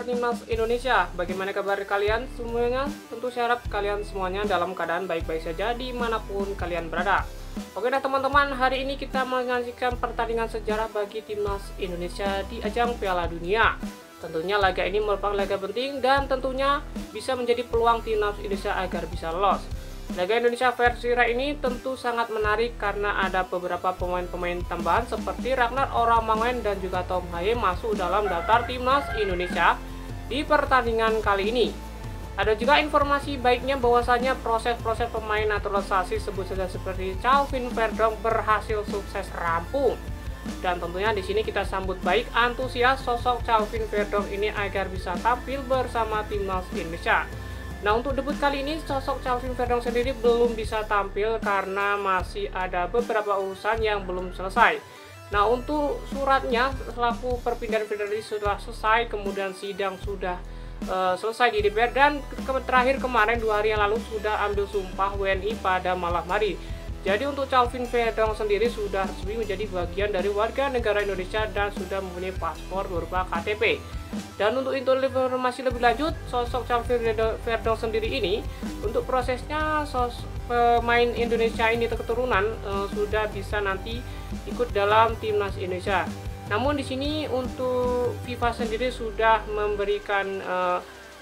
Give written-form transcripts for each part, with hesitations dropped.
Timnas Indonesia. Bagaimana kabar kalian semuanya? Tentu saya harap kalian semuanya dalam keadaan baik-baik saja dimanapun kalian berada. Oke dah teman-teman, hari ini kita menyaksikan pertandingan sejarah bagi Timnas Indonesia di ajang Piala Dunia. Tentunya laga ini merupakan laga penting dan tentunya bisa menjadi peluang Timnas Indonesia agar bisa lolos. Laga Indonesia versus Irak ini tentu sangat menarik karena ada beberapa pemain-pemain tambahan seperti Ragnar Oramangoen dan juga Tom Haye masuk dalam daftar Timnas Indonesia di pertandingan kali ini. Ada juga informasi baiknya bahwasanya proses-proses pemain naturalisasi sebut saja seperti Calvin Verdonk berhasil sukses rampung. Dan tentunya di sini kita sambut baik antusias sosok Calvin Verdonk ini agar bisa tampil bersama Timnas Indonesia. Nah, untuk debut kali ini sosok Calvin Verdonk sendiri belum bisa tampil karena masih ada beberapa urusan yang belum selesai. Nah, untuk suratnya selaku perpindahan federasi sudah selesai, kemudian sidang sudah selesai di DPR, dan terakhir kemarin 2 hari yang lalu sudah ambil sumpah WNI pada malam hari. Jadi untuk Calvin Verdonk sendiri sudah resmi menjadi bagian dari warga negara Indonesia dan sudah mempunyai paspor berupa KTP. Dan untuk informasi lebih lanjut, sosok Calvin Verdonk sendiri ini untuk prosesnya pemain Indonesia ini keturunan sudah bisa nanti ikut dalam Timnas Indonesia. Namun di sini untuk FIFA sendiri sudah memberikan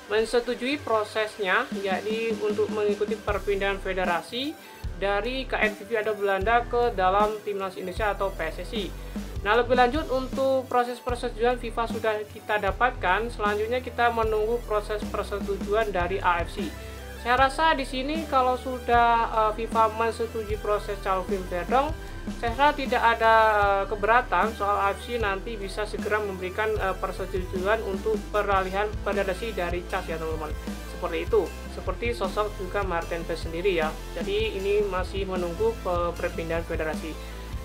mensetujui prosesnya, yakni untuk mengikuti perpindahan federasi dari KNVB atau Belanda ke dalam Timnas Indonesia atau PSSI. Nah, lebih lanjut untuk proses persetujuan FIFA sudah kita dapatkan. Selanjutnya kita menunggu proses persetujuan dari AFC. Saya rasa di sini kalau sudah FIFA menyetujui proses Calvin Verdonk, saya rasa tidak ada keberatan soal AFC nanti bisa segera memberikan persetujuan untuk peralihan federasi dari CAS ya teman-teman. Seperti itu, seperti sosok juga Martin Paes sendiri ya. Jadi ini masih menunggu perpindahan federasi.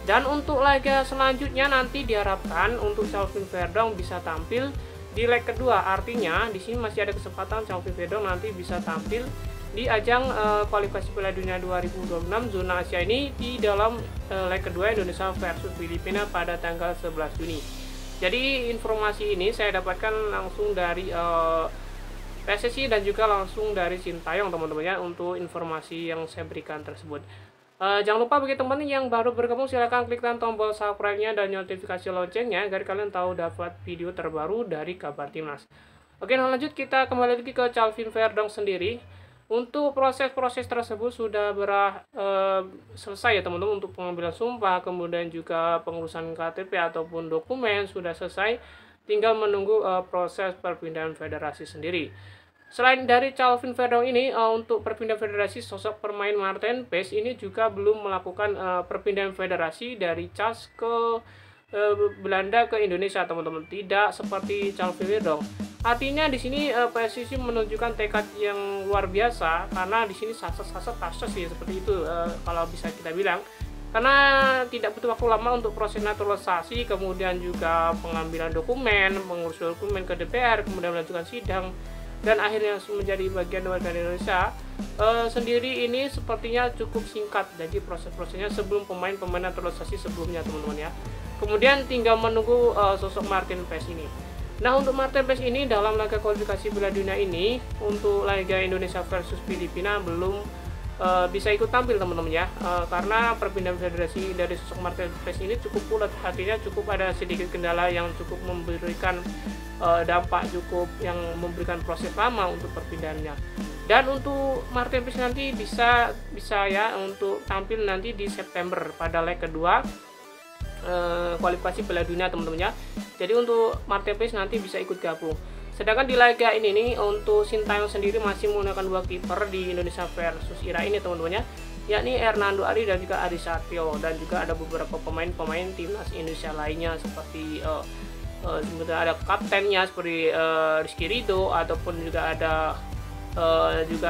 Dan untuk laga selanjutnya nanti diharapkan untuk Calvin Verdonk bisa tampil di leg kedua. Artinya di sini masih ada kesempatan Calvin Verdonk nanti bisa tampil di ajang kualifikasi Piala Dunia 2026 zona Asia ini di dalam leg kedua Indonesia versus Filipina pada tanggal 11 Juni. Jadi informasi ini saya dapatkan langsung dari PSSI dan juga langsung dari Sintayong teman-teman ya, untuk informasi yang saya berikan tersebut. Jangan lupa bagi teman yang baru bergabung silahkan klik tombol subscribe-nya dan notifikasi loncengnya agar kalian tahu dapat video terbaru dari kabar Timnas. Oke, nah lanjut kita kembali lagi ke Calvin Verdonk sendiri. Untuk proses-proses tersebut sudah selesai ya teman-teman, untuk pengambilan sumpah, kemudian juga pengurusan KTP ataupun dokumen sudah selesai, tinggal menunggu proses perpindahan federasi sendiri. Selain dari Calvin Verdonk ini, untuk perpindahan federasi sosok pemain Martin Paes ini juga belum melakukan perpindahan federasi dari CAS ke Belanda ke Indonesia teman-teman, tidak seperti Calvin Verdonk. Artinya di sini PSSI menunjukkan tekad yang luar biasa karena di sini saset-saset sih seperti itu kalau bisa kita bilang. Karena tidak butuh waktu lama untuk proses naturalisasi, kemudian juga pengambilan dokumen, mengurus dokumen ke DPR, kemudian melanjutkan sidang, dan akhirnya menjadi bagian warga Indonesia sendiri ini sepertinya cukup singkat. Jadi proses-prosesnya sebelum pemain naturalisasi sebelumnya teman-teman ya. Kemudian tinggal menunggu sosok Martin Paes ini. Nah, untuk Martin Paes ini dalam laga kualifikasi Piala Dunia ini untuk laga Indonesia versus Filipina belum bisa ikut tampil teman-teman ya, karena perpindahan federasi dari sosok Martin Paes ini cukup bulat, artinya cukup ada sedikit kendala yang cukup memberikan dampak, cukup yang memberikan proses lama untuk perpindahannya. Dan untuk Martin Paes nanti bisa ya untuk tampil nanti di September pada leg kedua kualifikasi Piala Dunia teman-teman ya. Jadi untuk Martin Paes nanti bisa ikut gabung. Sedangkan di laga ini nih untuk Sintayong sendiri masih menggunakan 2 kiper di Indonesia versus Irak ini teman-teman ya, yakni Hernando Ari dan juga Adi Satrio, dan juga ada beberapa pemain Timnas Indonesia lainnya seperti sebenarnya ada kaptennya seperti Rizky Ridho, ataupun juga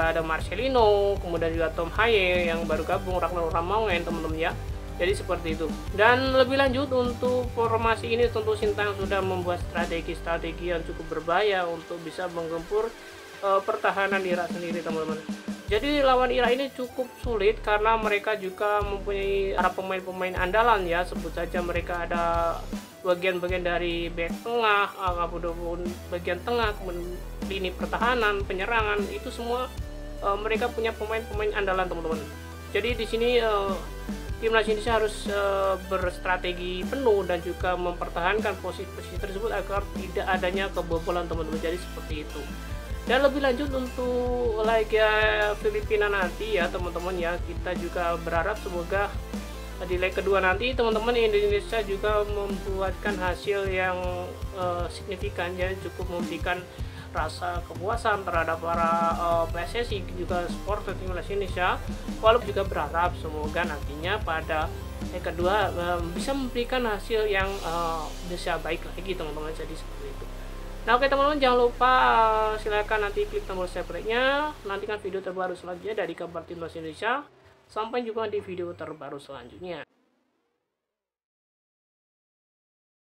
ada Marcelino, kemudian juga Tom Haye yang baru gabung, Ragnar Oramangoen teman-teman ya. Jadi seperti itu. Dan lebih lanjut untuk formasi ini tentu Sintayong sudah membuat strategi yang cukup berbahaya untuk bisa menggempur pertahanan Irak sendiri teman-teman. Jadi lawan Irak ini cukup sulit karena mereka juga mempunyai para pemain-pemain andalan ya. Sebut saja mereka ada bagian-bagian dari back tengah, kemudian bagian tengah, kemudian lini pertahanan, penyerangan, itu semua mereka punya pemain-pemain andalan teman-teman. Jadi di sini timnas Indonesia harus berstrategi penuh dan juga mempertahankan posisi-posisi tersebut agar tidak adanya kebobolan teman-teman. Jadi seperti itu. Dan lebih lanjut untuk laga Filipina nanti ya teman-teman ya, kita juga berharap semoga di leg kedua nanti teman-teman Indonesia juga membuatkan hasil yang signifikan ya, cukup memberikan rasa kepuasan terhadap para PSSI juga supporter timnas Indonesia. Walaupun juga berharap semoga nantinya pada leg kedua bisa memberikan hasil yang bisa baik lagi teman-teman. Jadi seperti itu. Nah oke teman-teman, jangan lupa silakan nanti klik tombol subscribe-nya, nantikan video terbaru selanjutnya dari kabar timnas Indonesia. Sampai jumpa di video terbaru selanjutnya.